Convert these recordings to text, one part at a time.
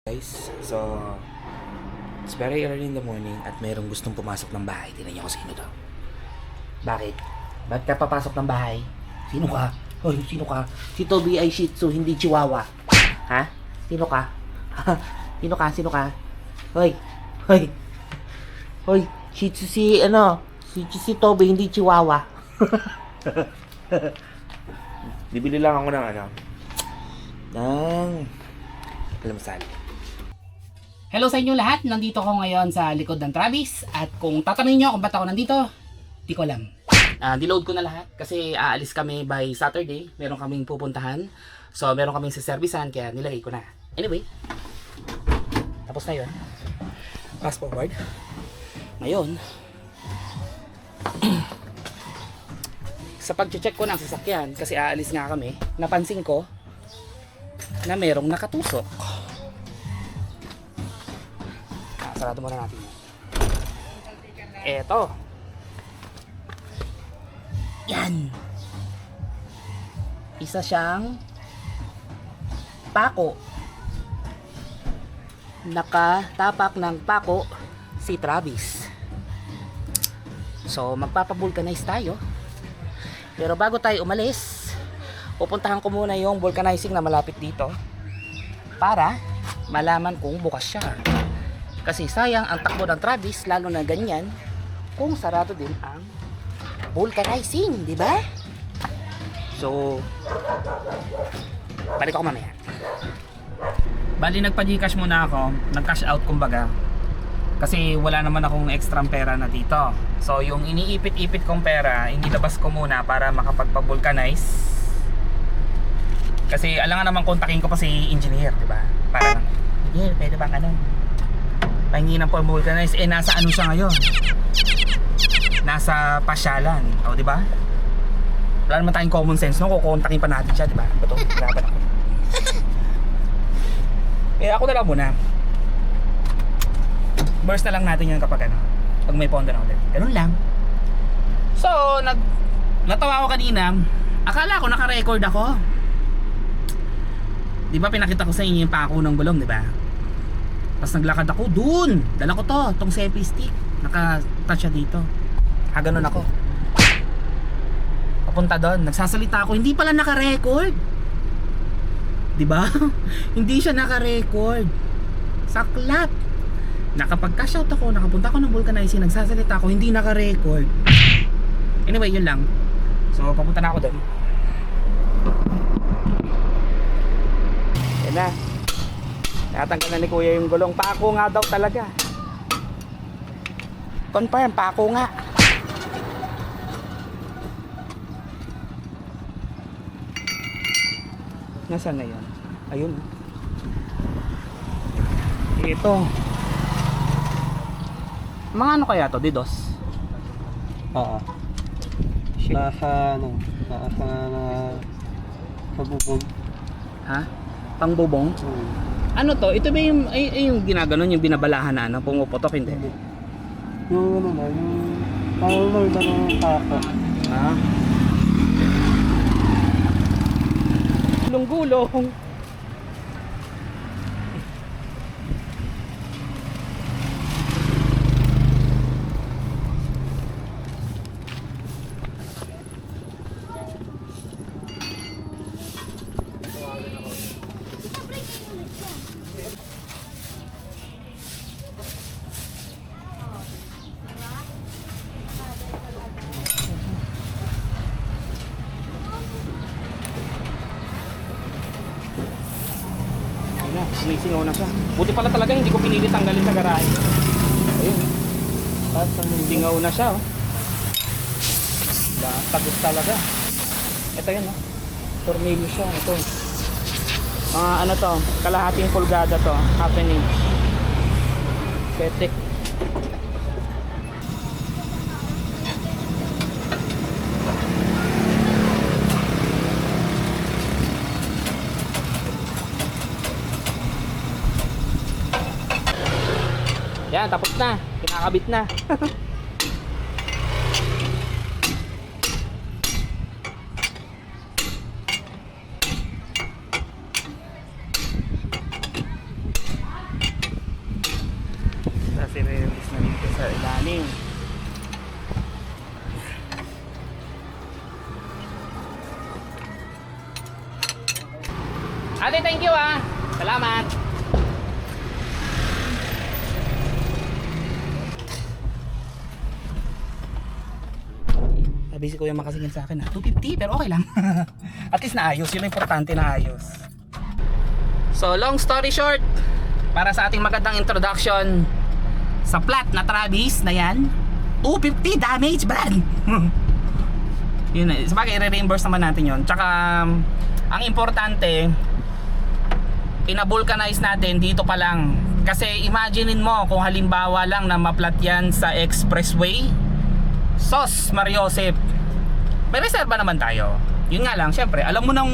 Guys, so it's very early in the morning at mayroong gustong pumasok ng bahay. Tingnan niyo kung sino to. Bakit? Ba't ka papasok ng bahay? Sino ka? Hoy, sino ka? Si Toby ay Shih Tzu, hindi Chihuahua. Ha? Sino ka? Sino ka? Sino ka? Hoy, hoy. Hoy, Shih Tzu si Toby, hindi Chihuahua. Bibili lang ako ng almusal. Hello sa inyo lahat, nandito ko ngayon sa likod ng Travis. At kung tatanungin nyo kung ba't ako nandito, di ko alam. Diload ko na lahat kasi aalis kami by Saturday. Meron kaming pupuntahan. So meron kaming siservisan kaya nilagay ko na. Anyway, tapos na yun. Fast forward. Ngayon, sa pag-check ko ng sasakyan kasi aalis nga kami, napansin ko na merong nakatusok. Sarado muna natin. Eto. Yan. Isa siyang pako. Nakatapak ng pako si Travis. So magpapavulcanize tayo. Pero bago tayo umalis, pupuntahan ko muna yung vulcanizing na malapit dito para malaman kung bukas siya. Kasi sayang ang takbo ng Travis, lalo na ganyan, kung sarado din ang vulcanizing, di ba? So, balik ako mamaya. Bali, nagpa-Gcash muna ako, nag-cash out kumbaga. Kasi wala naman akong extra pera na dito. So, yung iniipit-ipit kong pera, inilabas ko muna para makapagpa-vulcanize. Kasi alangan naman kontakin ko pa si engineer, di ba? Para, engineer, pwede bang pahingi ng pag-vulcanize, nasa ano siya ngayon? Nasa pasyalan, o di ba? Wala naman tayong common sense, no? Kukontakin pa natin siya, di ba? Ito, grabe ako. Ako na lang muna. Burst na lang natin yan kapag pag may ponda na ulit. Ganun lang. So, natawa ako kanina. Akala ko naka-record ako. Di ba pinakita ko sa inyo yung pako ng gulong, di ba? Tapos naglakad ako dun. Dala ko tong selfie stick. Naka-touch siya dito. Ganun ako. Papunta doon. Nagsasalita ako. Hindi pala naka-record. Diba? Hindi siya naka-record. Saklap. Nakapag-cash out ako. Nakapunta ako ng vulcanizing. Nagsasalita ako. Hindi naka-record. Anyway, yun lang. So, papunta na ako doon. Yan na. Natanggal na ni Kuya yung gulong. Pako nga daw talaga. Confirm, pako nga. Nasaan na yun? Ayun. Ito. Mga ano kaya to? Didos? Oo. Nasa bubog. Ha? Pangbubong? Ano to? Ito ba yung, yung ginaganon, yung binabalahan na pumuputok, hindi? Yung panguloy na ng pako. Ha? Gulong-gulong. Sumisingaw na siya. Buti pala talaga hindi ko pinilit tanggalin sa garahe. Ayun. Singaw na siya. Tagus talaga. Ito yun. Tornilyo siya. Ito. Ano to? Kalahating pulgada to. Half an inch. Petek. Yan, tapos na. Kinakabit na. morning. Ate, thank you ah. Salamat. Sabi si Kuya makasingil sa akin 250 pero okay lang. At least naayos, yun ang importante, naayos. So long story short, para sa ating magandang introduction sa flat na Travis na yan, 250 damage brand. Yun eh, sabagay i-reimburse naman natin yun. Tsaka ang importante, pinabulkanize natin dito pa lang. Kasi imaginein mo kung halimbawa lang na maplat yan sa expressway, sos Mariosep, may reserva naman tayo. Yun nga lang, syempre alam mo nang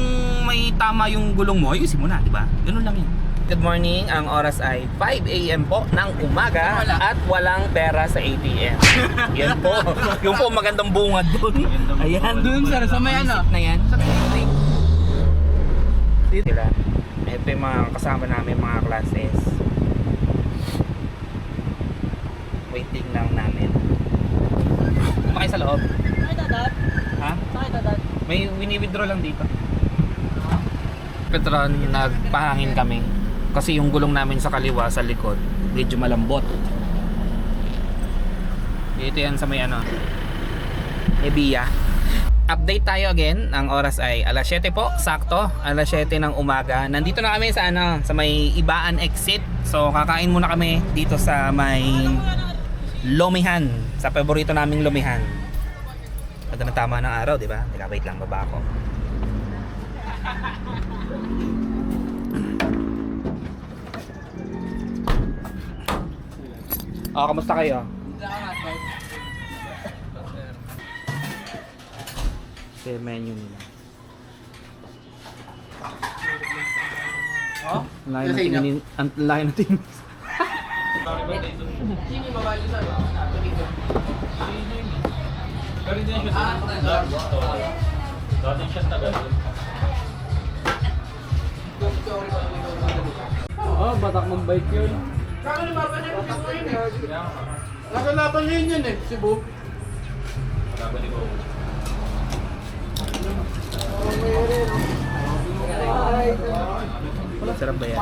may tama yung gulong mo, ayusin mo na, di ba? Ganun lang yun. Good morning, ang oras ay 5 AM po ng umaga at walang pera sa ATM. Yan po, yung po magandang bungad doon. Ayan, doon sir, sa may ano na yan. Sila, ito yung mga kasama namin, mga classes. Waiting lang namin. Kumakay sa loob. Ay, dadat. Ha? Ay, dadat. May wini-withdraw lang dito. Petron, nagpahangin kami. Kasi yung gulong namin sa kaliwa, sa likod, medyo malambot. Dito yan sa may ano, Ebia. Update tayo again. Ang oras ay alas 7 po, sakto. Alas 7 ng umaga. Nandito na kami sa ano, sa may Ibaan exit. So kakain muna kami dito sa may Lomihan, sa paborito naming Lomihan. Ganda na tama ng araw, di ba? Teka, wait lang, baba ako. Oh, kamusta kayo? Ito yung menu nila. Oh? Ang laki ng tingin. Ang laki ng tingin. Oh, batak mag-bike yun. Nakalaban niya yun eh, si Bob. Sarap ba yan?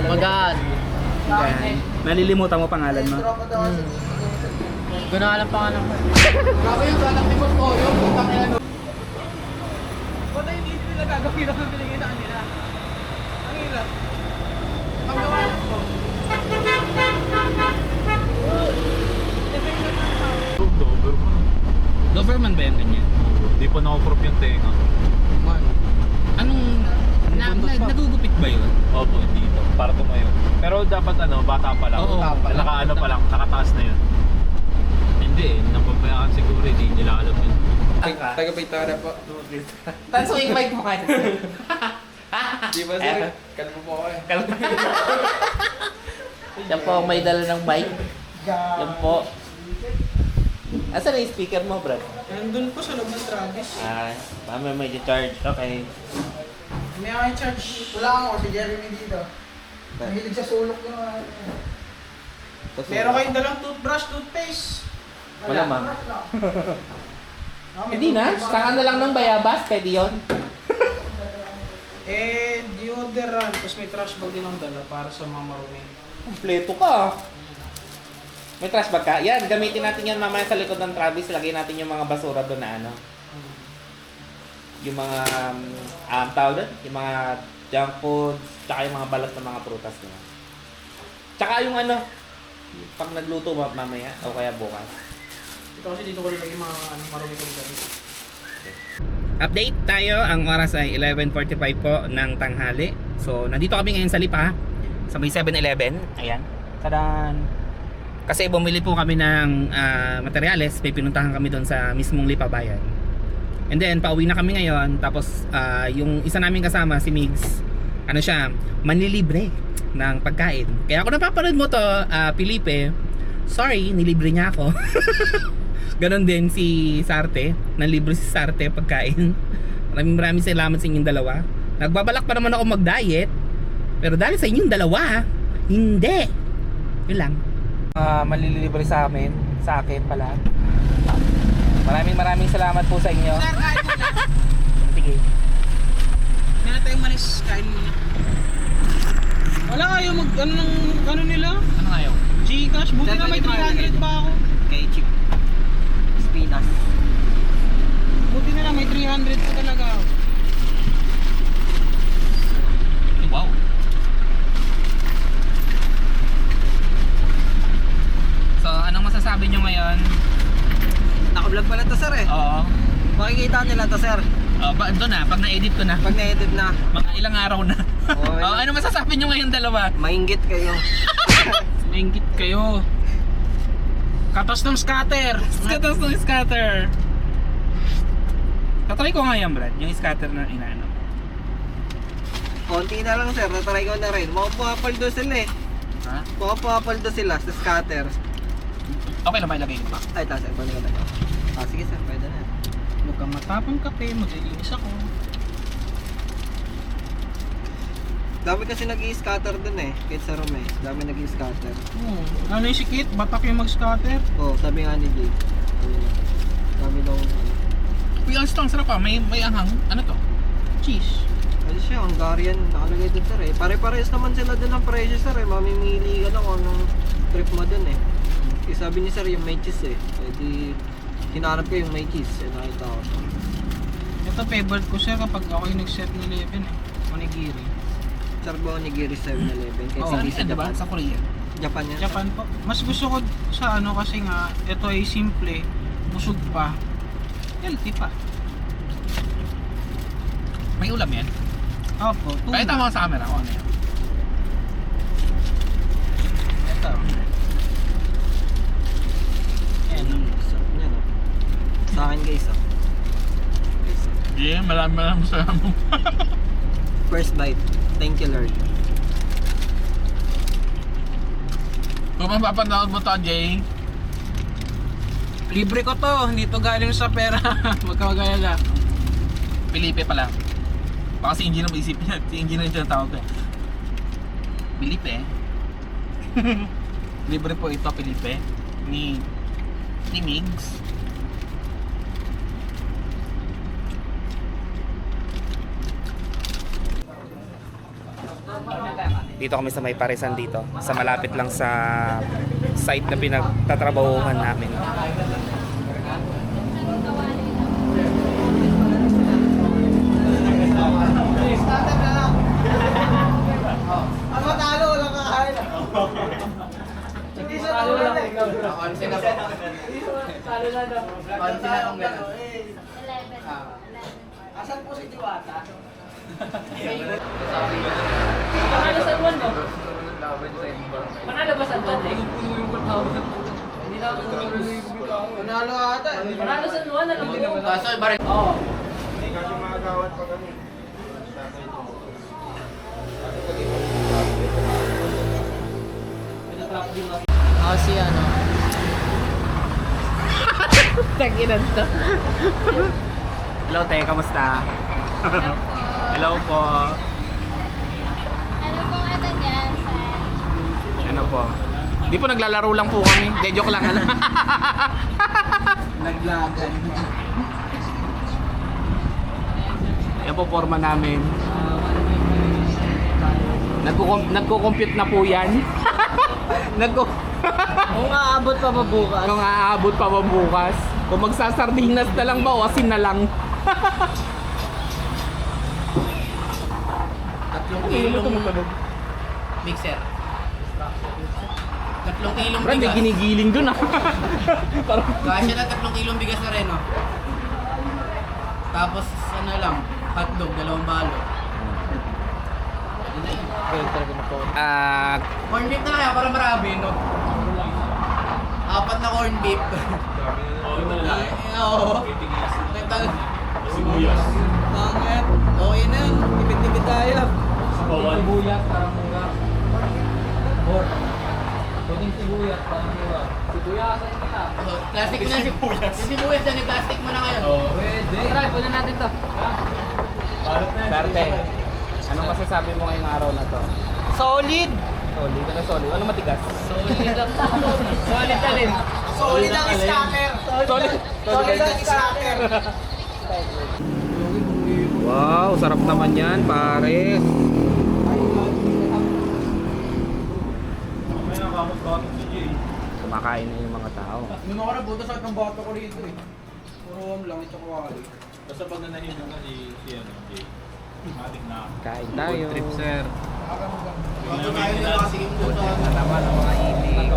Magaan. Okay. Nalilimutan mo pangalan mo? Gano'n alam pa nga ng... Grabe yung ganak ni Bob ko, yung putang ina no. Wala hindi nila gagawin ang pinigay sa kanila. Ang hirap. Ang gawa ko. Doberman ba yan ganyan? Hindi pa nakaprop yung tenga. Anong... nagugupit ba yun? Opo, dito. Para tumayo. Pero dapat ano, bata pa lang. Oo, Naka-ano pa lang, nakataas na yun. Hindi eh, napabayaan siguro, hindi nila alam yun. Taga-Pitara po. Tanso yung mic mo kayo. Di ba sir? Kalmo po ako eh. Yan po ang may dala ng mic. Yan po. Asan na yung speaker mo, bro? Nandun po sa loob ng Travis. Ah, mami may charge. Okay. May ako charge. Wala ako, si Jeremy dito. Mahilig sa sulok yung Meron kayong dalang toothbrush, toothpaste. Wala ma. Hindi na. Saka na lang ng bayabas. Pwede yun. Deodoran. Tapos may trash bag din ang dala para sa mga marumi. Kompleto ka. May trash bag ka? Yan, gamitin natin yan mamaya sa likod ng Travis. Lagay natin yung mga basura doon na ano. Yung mga tawag doon? Yung mga junk food, tsaka yung mga balat ng mga prutas nila. Tsaka yung ano, pag nagluto mamaya o kaya bukas. Ito kasi dito ko nilagay yung mga marumi kong dala. Update tayo, ang oras ay 11:45 po ng tanghali. So, nandito kami ngayon sa Lipa, sa may 7-Eleven. Ayan. Tadan! Kasi bumili po kami ng materyales, may pinuntahan kami doon sa mismong Lipa Bayan. And then, pauwi na kami ngayon. Tapos, yung isa namin kasama, si Migs, ano siya, manlilibre ng pagkain. Kaya ako napapanood mo to, Felipe, sorry, nilibre niya ako. Ganon din si Sarte, nanlibre si Sarte pagkain. Maraming salamat sa inyong dalawa. Nagbabalak pa naman ako mag-diet, pero dahil sa inyong dalawa, hindi. Yun lang. Malilibre sa akin pala. Maraming salamat po sa inyo. Sir, kain muna. Sige. Meron tayong manis, kain muna. Wala kayo ano nila? Ano nga yun? Gcash, buti na may 300 pa ako. Kay Chip. Spinas. Buti na lang may 300 pa talaga ako. Wow. So, anong masasabi nyo ngayon? Naka-vlog pala to sir eh. Oo. Makikita nila to sir. Doon na, pag na-edit ko na. Pag na-edit na, Mga ilang araw na. Oo, Ano masasabi nyo ngayon dalawa? mainggit kayo. Nainggit kayo. Katos ng scatter. Katos ng scatter. Tatry ko nga yan, Brad. Yung scatter na inaano. Konti na lang sir, natry ko na rin. Makapapaldo sila eh. Ha? Makapapaldo sila sa scatter. Okay lang ba ilagay ko pa? Ay, taas, balik ko na to. Sige sir, pwede na. Huwag kang matapang kape, maglilinis ako. Dami kasi nag-i-scatter dun eh, kahit sa room eh. Dami nag-i-scatter. Ano yung sikit? Batak yung mag-scatter? Oo, sabi nga ni Jake. Dami nung... Uy, ang sarap pa. May anghang. Ano to? Cheese. Ano siya, Hungarian, nakalagay dun sir eh. Pare-parehas naman sila dun ng presyo sir eh. Mamimili ka lang kung anong trip mo dun eh. Sabi ni sir yung may cheese eh. Eh di, hinarap ko yung may cheese. Eh nakita ko siya. Ito favorite ko siya kapag ako yung nag-7-Eleven eh. Onigiri. Sir ba onigiri 7-Eleven? Kahit Oh, hindi sa diba? Japan. Sa Korea. Japan yan. Japan po. Mas gusto ko sa ano kasi nga, ito ay simple, busog pa, healthy pa. May ulam yan. Opo, Kaya tama sa camera ko. Ano yan? Ito. Ayan. Sarap niya no? Sa akin guys ah. Yeah, maraming salamat. First bite. Thank you Lord. Kung mapapanood mo to, Jay, Libre ko to, hindi to galing sa pera. Magkawagala. Felipe pala. Baka si Engineer maisip niya. Si Engineer yung tinatawag ko. Felipe. Libre po ito, Felipe. Ni Migs. Dito kami sa may Parisan dito. Sa malapit lang sa site na pinagtatrabahuhan namin. Ang matalo, walang kakain. Hindi siya talo lang. Konsi na po. Konsi na lang meron. Asan po si Diwata? Panalo sa buwan, no? Panalo ba sa buwan, eh? Hindi na ako Manalo ata. Panalo sa buwan, alam mo? Kaso iba rin. Oo. Kasi ano. Taginan to. Hello, te. Kamusta? Hello po. Ano pong ano dyan, sir? Ano po? Di po naglalaro lang po kami. De, joke lang. Naglagan. Yan po forma namin. Nagko-compute na po yan. Kung aabot pa ba bukas? Kung aabot pa ba bukas. Kung magsasardinas na lang ba o asin na lang. 3 kilong mixer. 3 kilong Brad, may bigas. ginigiling dun ah. Kasya na 3 kilong bigas na rin, no? Tapos, ano lang, hotdog, 2 balo. Corn beef na kaya para marami, no? 4 na corn beef. Oo. Sibuyas. Bakit? Okay na yun. Tipid-tipid tayo. Sibuyas, parang mura. Or, pwedeng sibuyas, parang mura. Sibuyas, ano ka? Plastic mo na yung sibuyas dyan, i-plastic mo na ngayon. Pwede. Try, pwede natin to. Sarte, anong masasabi mo ngayong araw na to? Solid! Solid na solid. Ano matigas? Solid na rin. Solid ang scatter. Solid ang scatter. Wow, sarap naman yan, pare. Kumakain na yung mga tao. Nung ako na buto sa ng bato ko rito eh. Puro lang ito ko wali. Basta pag nanahin mo na si Jay, matik na. Kain tayo. Trip, sir. Bato tayo nila kasi yung buto. Naman ang mga ibig.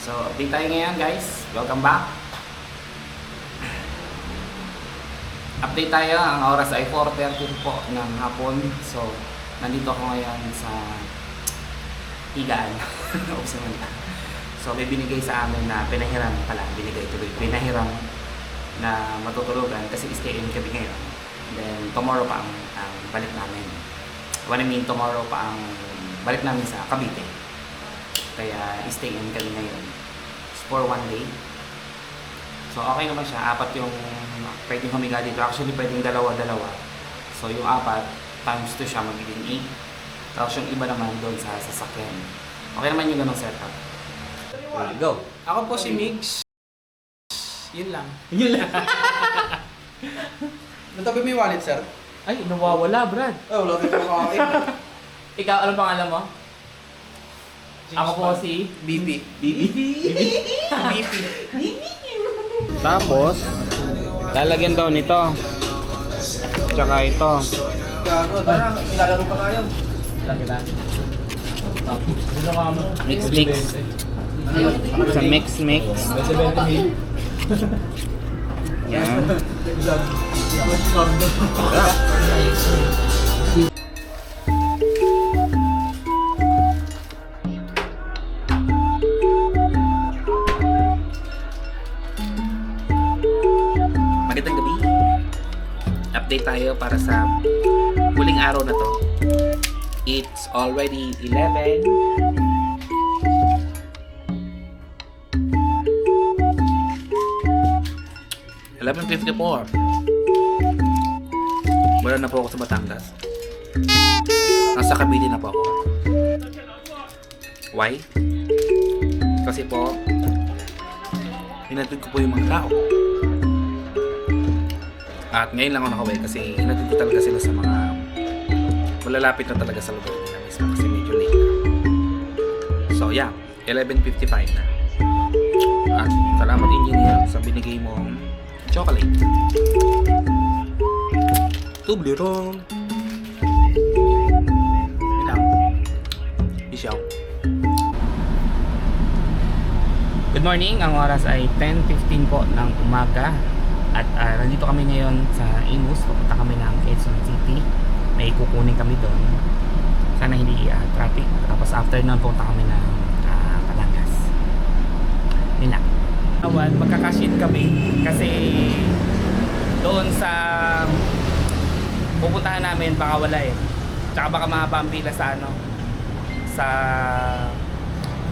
So, update tayo ngayon guys. Welcome back. Update tayo. Ang oras ay 4:30 po ng hapon. So, nandito ako ngayon sa higaan. Oops naman na. So, may binigay sa amin na pinahiram pala. Binigay tuloy. Pinahiram na matutulugan kasi stay in kami ngayon. Then, tomorrow pa ang balik namin. What I mean, tomorrow pa ang balik namin sa Cavite. Kaya, stay in kami ngayon. It's for 1 day. So, okay naman siya. 4 yung pwedeng humiga dito. Actually, pwedeng dalawa-dalawa. So, yung 4 times 2 siya, magiging 8. Tapos yung iba naman doon sa sasakyan. Okay naman yung ganong setup. Go! Ako po si Migs. Yun lang. Natabi mo yung wallet, sir? Ay, nawawala, Brad. Oh, wala rin ako akin. Ikaw, anong pangalan mo? Ako po si BP. BP. Tapos, lalagyan daw nito. Tsaka ito. Gago, tara, ilalaro pa tayo. Mix. Sa mix. Yan. Magandang gabi. Update tayo para sa huling araw na to. It's already 11. $11:54. Wala na po ako sa Batangas. Nasa Cavite na po ako. Why? Kasi po, hinatid ko po yung mga tao. At ngayon lang ako nakaway kasi hinatid ko talaga sila sa mga malalapit na talaga sa lugar nila mismo kasi medyo late na. So yeah, 11:55 na. At salamat engineer sa binigay mong chocolate. Tublerone. Bilang. Isyaw. Good morning, ang oras ay 10:15 po ng umaga. At nandito kami ngayon sa Imus. Pupunta kami ng Quezon City. May kukunin kami doon. Sana hindi traffic. Tapos after nun punta kami ng Batangas. Yun lang. Magkakashin kami kasi doon sa pupuntahan namin baka wala eh. Tsaka baka mahaba ang pila sa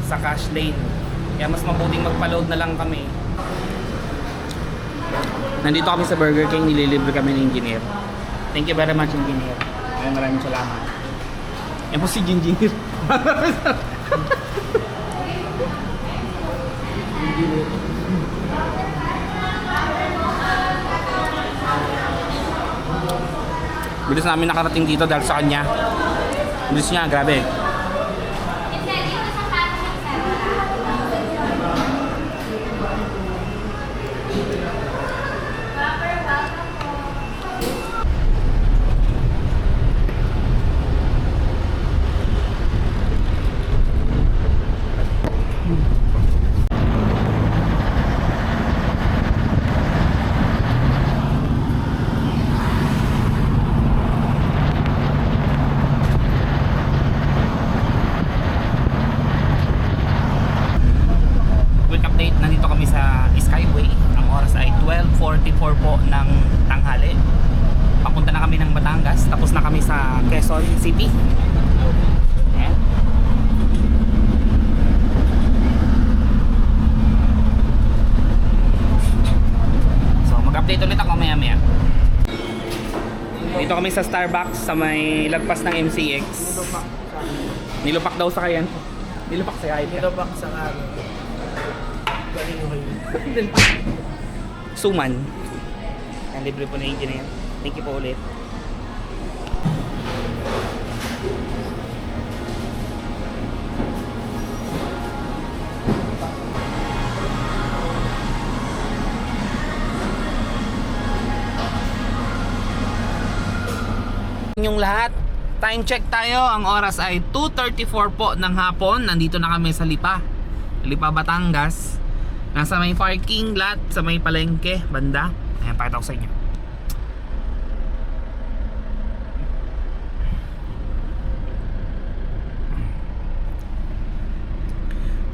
sa cash lane. Kaya mas mabuting magpa-load na lang kami. Nandito kami sa Burger King, nililibre kami ng engineer. Thank you very much, engineer. Maraming salamat. Yan po si engineer. Bilis namin nakarating dito dahil sa kanya. Bilis niya, grabe. po ng tanghali. Papunta na kami ng Batangas. Tapos na kami sa Quezon City. Ayan. So mag-update ulit ako maya-maya. Dito kami sa Starbucks sa may lagpas ng MCX. Nilupak daw sa kayan. Nilupak sa kayan. Nilupak sa karo. Galing okay. Suman. Ang libre po na engineer. Thank you po ulit. Yung lahat, time check tayo. Ang oras ay 2:34 po ng hapon. Nandito na kami sa Lipa, Batangas. Nasa may parking lot sa may palengke banda. Ayan, pakita ko sa inyo.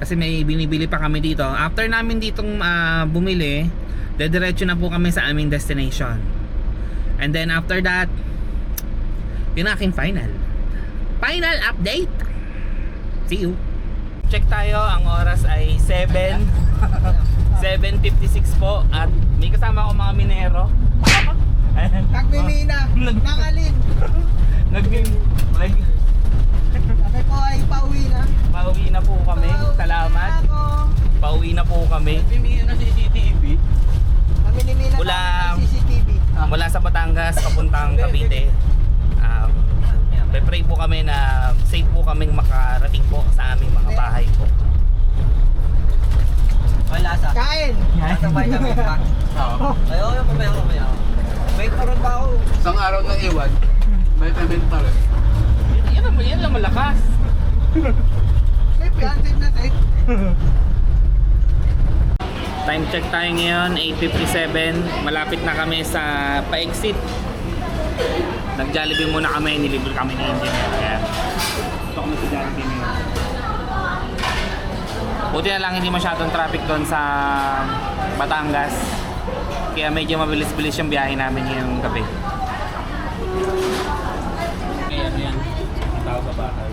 Kasi may binibili pa kami dito. After namin ditong bumili, dediretso na po kami sa aming destination. And then after that, yun ang aking final update. See you. Check tayo. Ang oras ay 7:56 po. At may kasama akong mga minero. Nagmimina. Nangalin. Kami po ay pauwi na. Pauwi na po kami. Salamat. Pauwi na po kami. Pimina na CCTV. Namimina Mula- namin ng CCTV. Mula sa Batangas papuntang Cavite. Pray po kami na safe po kaming makarating po sa aming mga bahay po. Wala sa. Kain! Sabay kami pa. Ayaw, mamaya. May karoon ba ako? Isang araw ng iwan, may payment pa rin. Yan lang malakas. Safe yan, safe na safe. Time check tayo ngayon, 8:57. Malapit na kami sa pa-exit. Nag-Jollibee muna kami, nilibre kami ng engineer. Kaya ito kami sa Jollibee ngayon. Buti na lang hindi masyadong traffic doon sa Batangas. Kaya medyo mabilis-bilis yung biyahe namin ngayong gabi. Ayan, ayan. Tao sa bahay.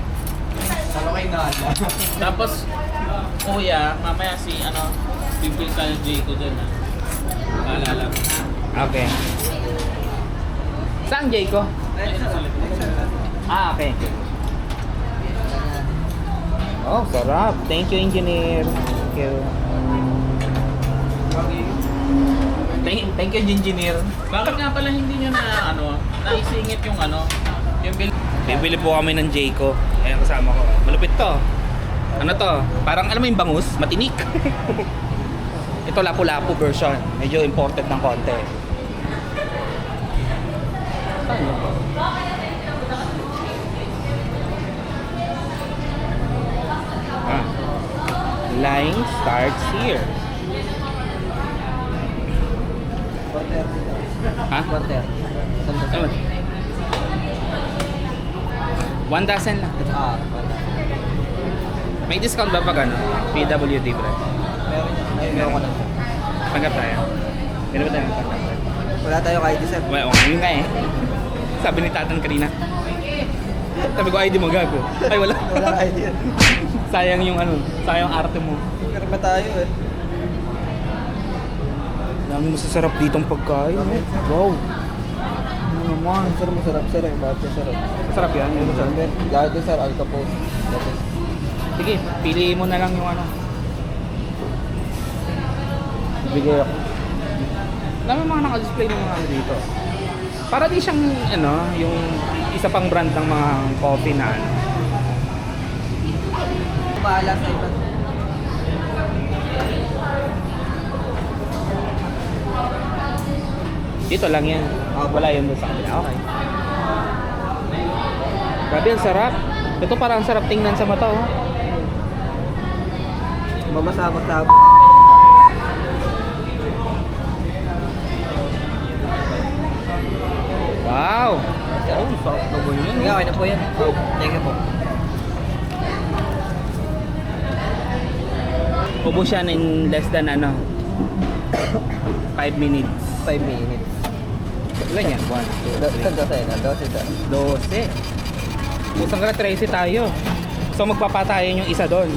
Ano kayo na? Tapos, kuya, mamaya pipil ka ng Jayco dun ha. Maalala mo. Okay. Saan Jayco? Okay. Oh, sarap. Thank you, engineer. Thank you. Thank you, engineer. Bakit nga pala hindi nyo naisingit yung yung bill? Bibili po kami ng Jayco. Ayan, kasama ko. Malupit to. Ano to? Parang alam mo yung bangus? Matinik. Ito lapu-lapu version. Medyo imported ng konti. Saan yun? Line starts here. Ha? Quarter. Ano? 1 dozen lang. May discount ba pag PWD bro? Meron ko na. Tanggap tayo. Meron ba tayo ng tanggap? Wala tayo kahit isa. Well, yun nga eh. Sabi ni Tatan kanina. Sabi ko, ID mo gago. Ay, wala. Wala idea. Sayang yung sayang arte mo. Pero ba tayo eh? Dami masasarap ditong pagkain. Wow. Ano naman? Masarap sir eh. Bakit masarap? Masarap yan. Masarap yan. Lahat din sir, Alcapos. Sige, piliin mo na lang yung Bigay ako. Dami mga naka-display ng mga dito. Para di siyang yung isa pang brand ng mga coffee na Bahala sa iba. Dito lang yan. Wala yun doon sa kanila. Okay. Grabe, ang sarap. Ito parang sarap tingnan sa mata, oh. Mamasama-sama. Wow! Oh, sarap naman yun. Sige, okay na po yan. Thank you po. Ubus yan in less than 5 minutes. 5 minutes. Ilan yan? 1, 2, 3, 12. Pusang ka 13 tayo. So magpapatayan yung isa doon.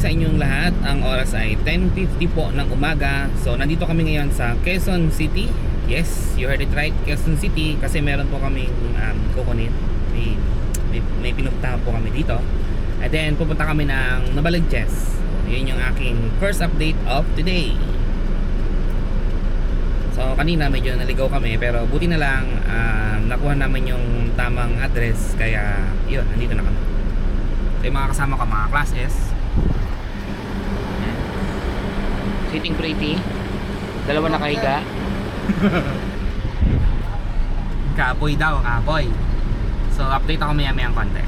sa inyong lahat. Ang oras ay 10:50 po ng umaga. So nandito kami ngayon sa Quezon City. Yes, you heard it right, Quezon City. Kasi meron po kaming kukunin. May pinuntahan po kami dito. And then pupunta kami ng Novaliches. Yun yung aking first update of today. So kanina medyo naligaw kami, pero buti na lang nakuha namin yung tamang address. Kaya yun, nandito na kami. So yung mga kasama ko, mga class S. Sitting pretty. Dalawa nakahiga. Kapoy daw, kapoy. So update ako maya-maya ang konti.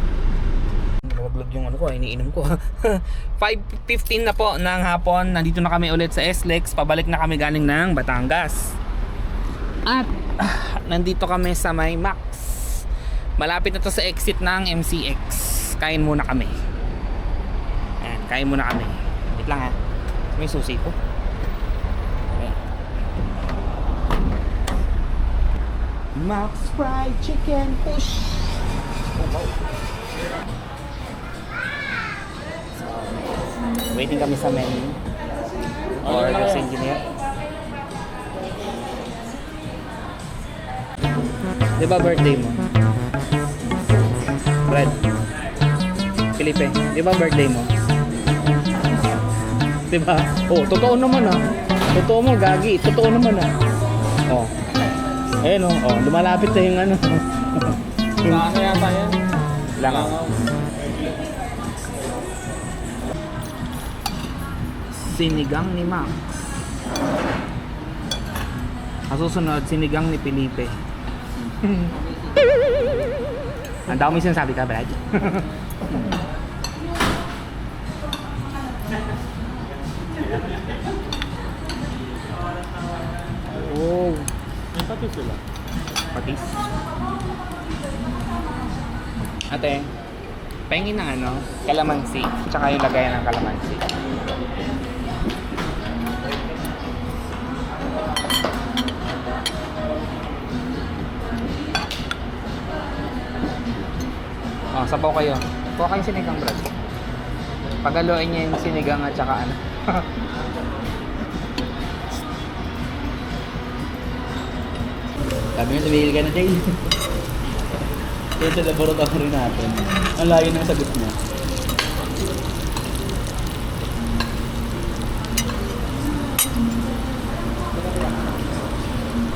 Nalaglag yung ano ko, iniinom ko. 5:15 na po ng hapon. Nandito na kami ulit sa SLEX. Pabalik na kami galing ng Batangas. At nandito kami sa may Max. Malapit na to sa exit ng MCX. Kain muna kami. Ayan, kain muna kami. Wait lang ha. May susi ko. Ayan. Max Fried Chicken Push. Waiting kami sa menu. Order sa engineer. Di ba birthday mo? Brad. Felipe, di ba birthday mo? Di ba? Oh, totoo naman ah. Totoo mo, gagi. Totoo naman ah. Oh. Ayun oh, oh, lumalapit na yung ano. Ano yata yan? Langaw. Sinigang ni Max. Kasusunod, sinigang ni Felipe. Ang dami sinasabi ka, Brad. Oh, May patis sila. patis. Ate, pahingin ng ano, kalamansi. Tsaka yung lagayan ng kalamansi. Oh, sabaw kayo. Kuha kayong sinigang, Brad. Pagaluin niya yung sinigang at saka ano. Sabi niya, tumigil ka na, Jay. Kaya sa laboratory natin, ang layo ng sagot niya.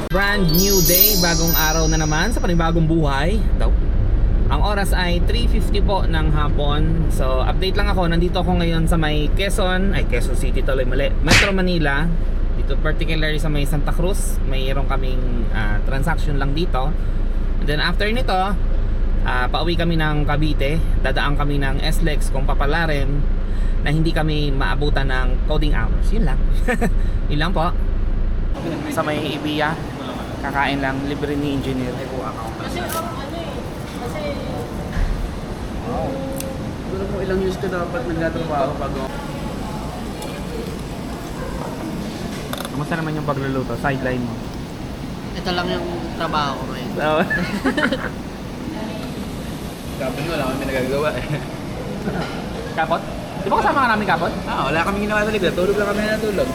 Brand new day, bagong araw na naman sa panibagong buhay daw. Ang oras ay 3:50 po ng hapon. So update lang ako, nandito ako ngayon sa may Quezon City tuloy, mali, Metro Manila. Dito particularly sa may Santa Cruz. Mayroon kaming transaction lang dito. And then after nito, pauwi kami ng Cavite. Dadaan kami ng SLEX kung papalarin na hindi kami maabutan ng coding hours. Yun lang. Yun lang po. Sa may Ibiya, kakain lang, libre ni engineer. Kasi Siguro mo ilang years ka dapat nagtatrabaho bago. Kamusta naman yung pagluluto? Sideline mo. Ito lang yung trabaho ko ngayon. Kapon mo, wala kami nagagawa eh. Kapot? Di ba kasama ka namin kapot? Wala kami ginawa talaga. Tulog lang kami na tulog.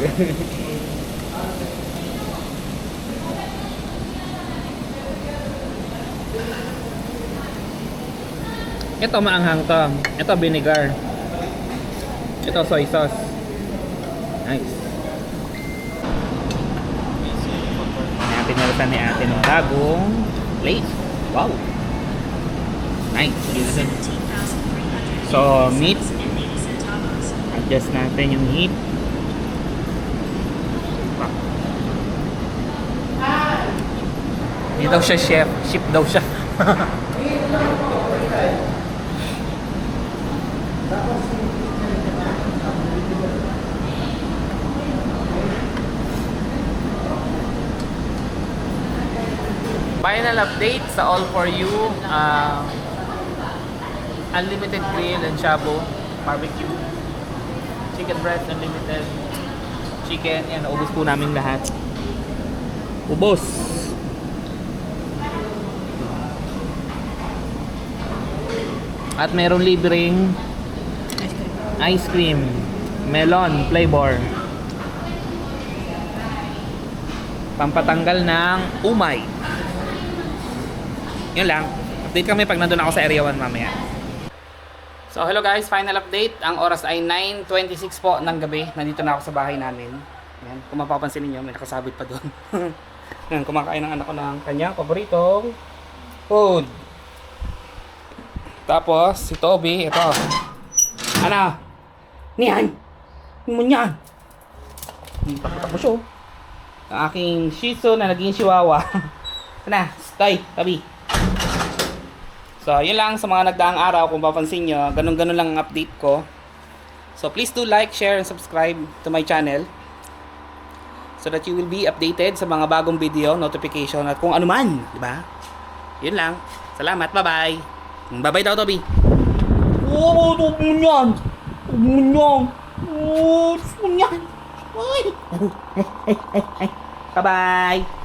Ito maanghang to. Ito vinegar. Ito soy sauce. Nice. Kaya pinalitan ni ate ng bagong plate. Wow. Nice. So meat. Adjust natin yung heat. Hindi daw siya chef. Chef daw siya. Final update sa All For You. Unlimited grill and shabu. Barbecue. Chicken breast, unlimited. Chicken. Yan, naubos po namin lahat. Ubos. At meron libreng ice cream. melon flavor. Pampatanggal ng umay. Yun lang. Update kami pag nandun ako sa Area 1 mamaya. So hello guys, final update. Ang oras ay 9:26 po ng gabi. Nandito na ako sa bahay namin. Yan, kung mapapansin niyo, may nakasabit pa doon. Yan, kumakain ng anak ko ng kanyang paboritong food. Tapos si Toby, ito. Ano? Niyan. Mo niyan. Takbo siya. Ang aking Shih Tzu na naging Chihuahua. Sana, stay, Toby. So, yun lang sa mga nagdaang araw. Kung papansin nyo, ganun-ganun lang ang update ko. So, please do like, share, and subscribe to my channel so that you will be updated sa mga bagong video, notification, at kung ano man. Diba? Yun lang. Salamat. Bye-bye. Bye-bye daw, Toby. Oo, Toby mo yan. Toby mo yan. Oo, Toby mo yan. Bye-bye.